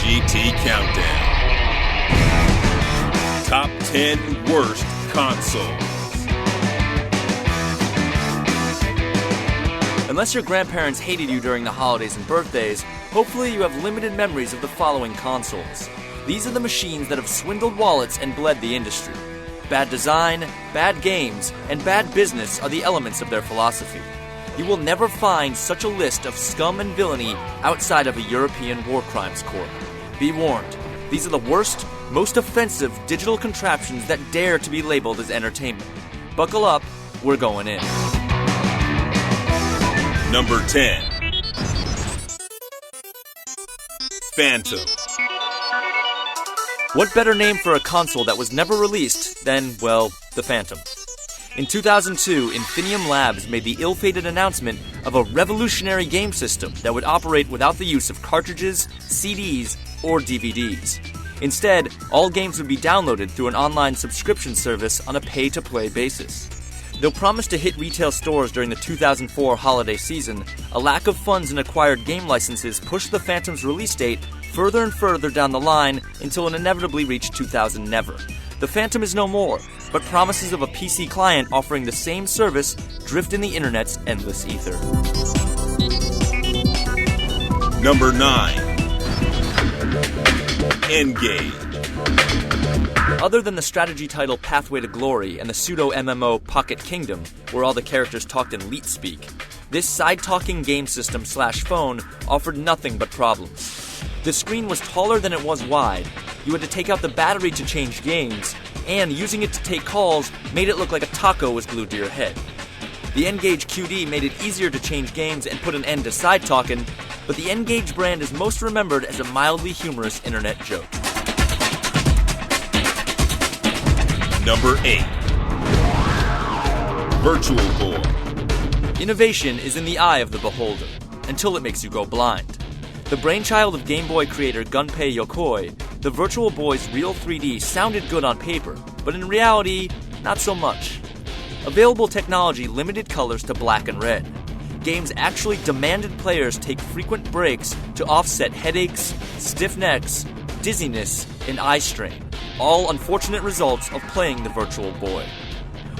VGT Countdown. Top 10 Worst Consoles. Unless your grandparents hated you during the holidays and birthdays, hopefully you have limited memories of the following consoles. These are the machines that have swindled wallets and bled the industry. Bad design, bad games, and bad business are the elements of their philosophy. You will never find such a list of scum and villainy outside of a European war crimes court. Be warned, these are the worst, most offensive digital contraptions that dare to be labeled as entertainment. Buckle up, we're going in. Number 10. Phantom. What better name for a console that was never released than, well, the Phantom? In 2002, Infinium Labs made the ill-fated announcement of a revolutionary game system that would operate without the use of cartridges, CDs, or DVDs. Instead, all games would be downloaded through an online subscription service on a pay-to-play basis. Though promised to hit retail stores during the 2004 holiday season, a lack of funds and acquired game licenses pushed the Phantom's release date further and further down the line until it inevitably reached 2000 never. The Phantom is no more, but promises of a PC client offering the same service drift in the internet's endless ether. Number 9. Engage. Other than the strategy title Pathway to Glory and the pseudo-MMO Pocket Kingdom, where all the characters talked in leet speak, this side-talking game system / phone offered nothing but problems. The screen was taller than it was wide, you had to take out the battery to change games, and using it to take calls made it look like a taco was glued to your head. The N-Gage QD made it easier to change games and put an end to side-talking, but the N-Gage brand is most remembered as a mildly humorous internet joke. Number 8. Virtual Boy. Innovation is in the eye of the beholder, until it makes you go blind. The brainchild of Game Boy creator Gunpei Yokoi, the Virtual Boy's real 3D sounded good on paper, but in reality, not so much. Available technology limited colors to black and red. Games actually demanded players take frequent breaks to offset headaches, stiff necks, dizziness, and eye strain. All unfortunate results of playing the Virtual Boy.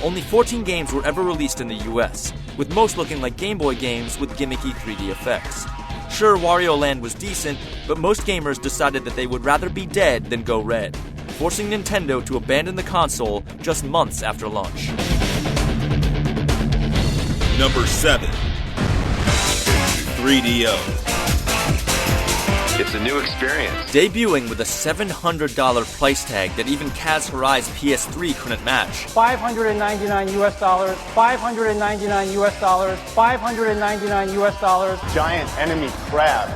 Only 14 games were ever released in the US, with most looking like Game Boy games with gimmicky 3D effects. Sure, Wario Land was decent, but most gamers decided that they would rather be dead than go red, forcing Nintendo to abandon the console just months after launch. Number 7. 3DO. It's a new experience. Debuting with a $700 price tag that even Kaz Hirai's PS3 couldn't match. $599 US, $599 US, $599 US. Giant enemy crab.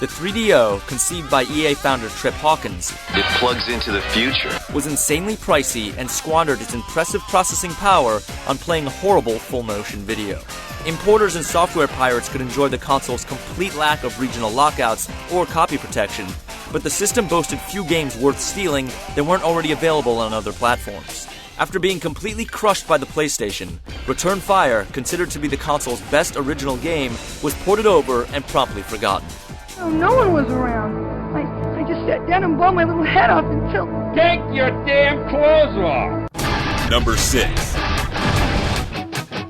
The 3DO, conceived by EA founder Trip Hawkins, It plugs into the future. was insanely pricey and squandered its impressive processing power on playing horrible full-motion video. Importers and software pirates could enjoy the console's complete lack of regional lockouts or copy protection, but the system boasted few games worth stealing that weren't already available on other platforms. After being completely crushed by the PlayStation, Return Fire, considered to be the console's best original game, was ported over and promptly forgotten. No one was around. I just sat down and blew my little head off until... Take your damn clothes off! Number 6.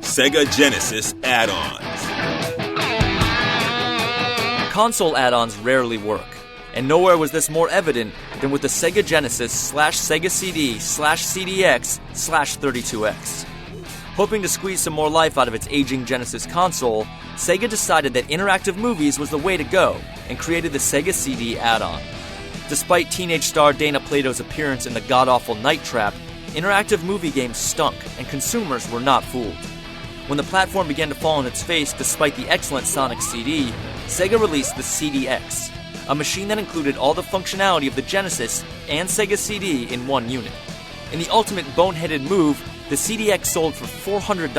Sega Genesis add-ons. Console add-ons rarely work, and nowhere was this more evident than with the Sega Genesis / Sega CD / CDX / 32X. Hoping to squeeze some more life out of its aging Genesis console, Sega decided that interactive movies was the way to go and created the Sega CD add-on. Despite teenage star Dana Plato's appearance in the god-awful Night Trap, interactive movie games stunk and consumers were not fooled. When the platform began to fall on its face despite the excellent Sonic CD, Sega released the CDX, a machine that included all the functionality of the Genesis and Sega CD in one unit. In the ultimate boneheaded move, the CDX sold for $400,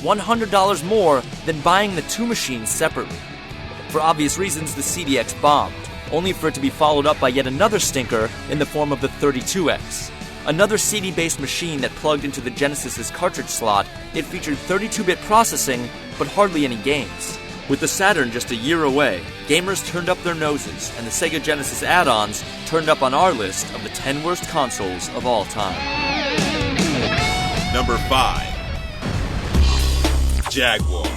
$100 more than buying the two machines separately. For obvious reasons, the CDX bombed, only for it to be followed up by yet another stinker in the form of the 32X. Another CD-based machine that plugged into the Genesis's cartridge slot, it featured 32-bit processing, but hardly any games. With the Saturn just a year away, gamers turned up their noses, and the Sega Genesis add-ons turned up on our list of the 10 worst consoles of all time. Number 5. Jaguar.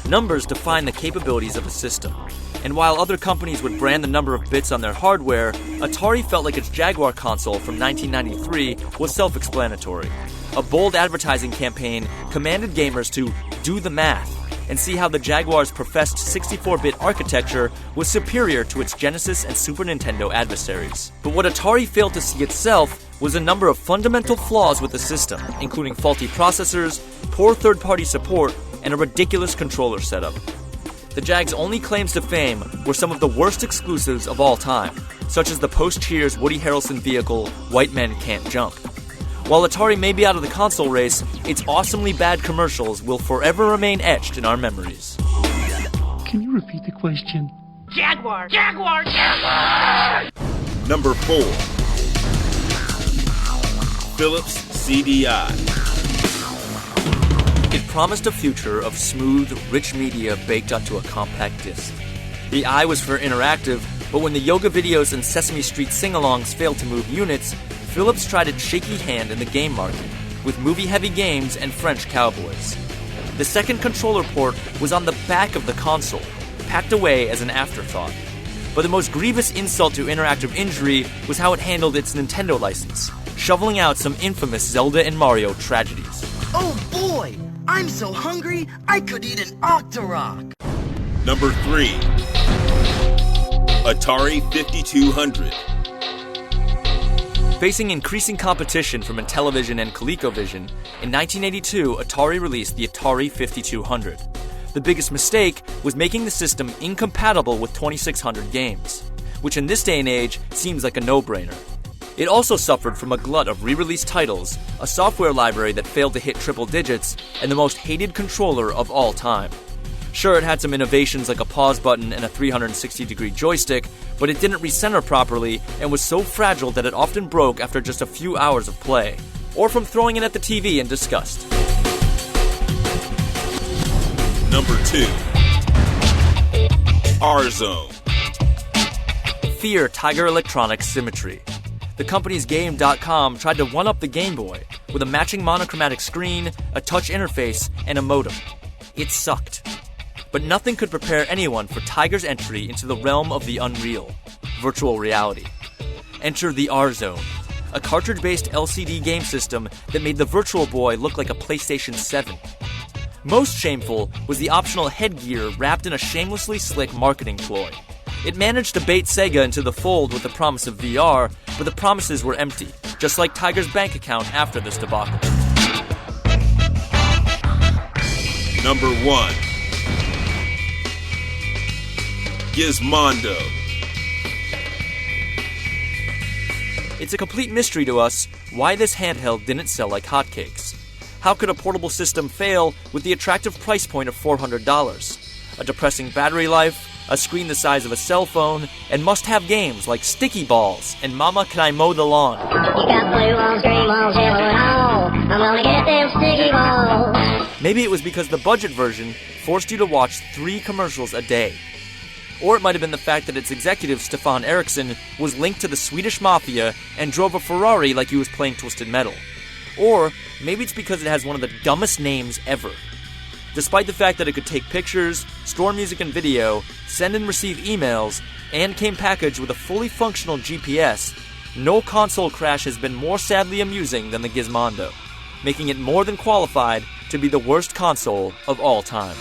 Numbers define the capabilities of a system, and while other companies would brand the number of bits on their hardware, Atari felt like its Jaguar console from 1993 was self-explanatory. A bold advertising campaign commanded gamers to do the math and see how the Jaguar's professed 64-bit architecture was superior to its Genesis and Super Nintendo adversaries. But what Atari failed to see itself was a number of fundamental flaws with the system, including faulty processors, poor third-party support, and a ridiculous controller setup. The JAG's only claims to fame were some of the worst exclusives of all time, such as the post-Cheers Woody Harrelson vehicle, White Men Can't Jump. While Atari may be out of the console race, its awesomely bad commercials will forever remain etched in our memories. Can you repeat the question? Jaguar! Jaguar! Jaguar! Number 4. Philips CDI. It promised a future of smooth, rich media baked onto a compact disc. The I was for interactive, but when the yoga videos and Sesame Street sing-alongs failed to move units, Philips tried its shaky hand in the game market, with movie-heavy games and French cowboys. The second controller port was on the back of the console, packed away as an afterthought. But the most grievous insult to interactive injury was how it handled its Nintendo license, shoveling out some infamous Zelda and Mario tragedies. Oh boy! I'm so hungry, I could eat an Octorok! Number 3. Atari 5200. Facing increasing competition from Intellivision and ColecoVision, in 1982, Atari released the Atari 5200. The biggest mistake was making the system incompatible with 2600 games, which in this day and age seems like a no-brainer. It also suffered from a glut of re-released titles, a software library that failed to hit triple digits, and the most hated controller of all time. Sure, it had some innovations like a pause button and a 360-degree joystick, but it didn't recenter properly and was so fragile that it often broke after just a few hours of play, or from throwing it at the TV in disgust. Number 2. R-Zone. Fear Tiger Electronics symmetry. The company's Game.com tried to one-up the Game Boy with a matching monochromatic screen, a touch interface, and a modem. It sucked. But nothing could prepare anyone for Tiger's entry into the realm of the unreal, virtual reality. Enter the R-Zone, a cartridge-based LCD game system that made the Virtual Boy look like a PlayStation 7. Most shameful was the optional headgear wrapped in a shamelessly slick marketing ploy. It managed to bait Sega into the fold with the promise of VR, but the promises were empty, just like Tiger's bank account after this debacle. Number 1. Gizmondo. It's a complete mystery to us why this handheld didn't sell like hotcakes. How could a portable system fail with the attractive price point of $400? A depressing battery life, a screen the size of a cell phone, and must-have games like Sticky Balls and Mama Can I Mow the Lawn? You got blue balls, green balls, yellow and all. I'm gonna get them sticky balls. Maybe it was because the budget version forced you to watch 3 commercials a day. Or it might have been the fact that its executive, Stefan Eriksson, was linked to the Swedish Mafia and drove a Ferrari like he was playing Twisted Metal. Or maybe it's because it has one of the dumbest names ever. Despite the fact that it could take pictures, store music and video, send and receive emails, and came packaged with a fully functional GPS, no console crash has been more sadly amusing than the Gizmondo, making it more than qualified to be the worst console of all time.